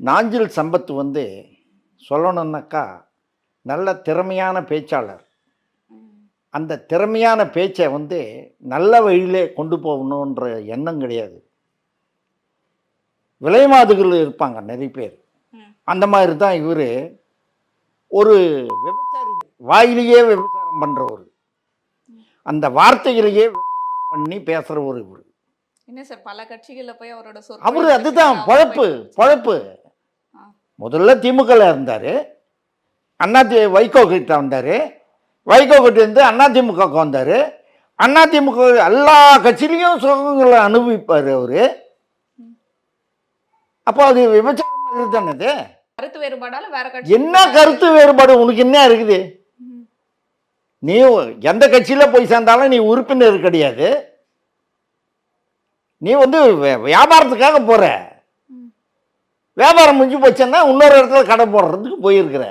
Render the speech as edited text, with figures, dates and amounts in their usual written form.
நாஞ்சில் சம்பத் சொல்லணும்னாக்கா நல்ல திறமையான பேச்சாளர். ம். அந்த திறமையான பேச்சை நல்ல வழியிலே கொண்டு போகணுன்ற எண்ணம் கிடையாது. விலைமாதுகள் இருப்பாங்க நிறைய பேர். ம். அந்த மாதிரி தான் இவர் ஒரு விபச்சாரி வாயிலேயே விபச்சாரம் பண்ணுறவர். அந்த வார்த்தைகளையே பண்ணி பேசுகிறவர் இவர். என்ன சார் பல கட்சிகள்ல போய் அவரோட அவர் அதுதான் பொழப்பு பொழப்பு. முதல்ல திமுகவில் இருந்தார். வைகோ கிட்ட வந்தார். வைகோ கிட்ட இருந்து அதிமுகவுக்கு வந்தார். அதிமுக எல்லா கட்சியிலையும் சுகங்களை அனுபவிப்பார் அவர். அப்போ அது விபச்சாரம் மாதிரி தானே அது. கருத்து வேறுபாடால வேற கட்சி என்ன கருத்து வேறுபாடு உனக்கு என்ன இருக்குது? நீ எந்த கட்சியில் போய் சேர்ந்தாலும் நீ உறுப்பினர் கிடையாது. நீ வியாபாரத்துக்காக போற. வியாபாரம் முடிஞ்சு போச்சுன்னா இன்னொரு இடத்துல கடை போடுறதுக்கு போயிருக்கிற.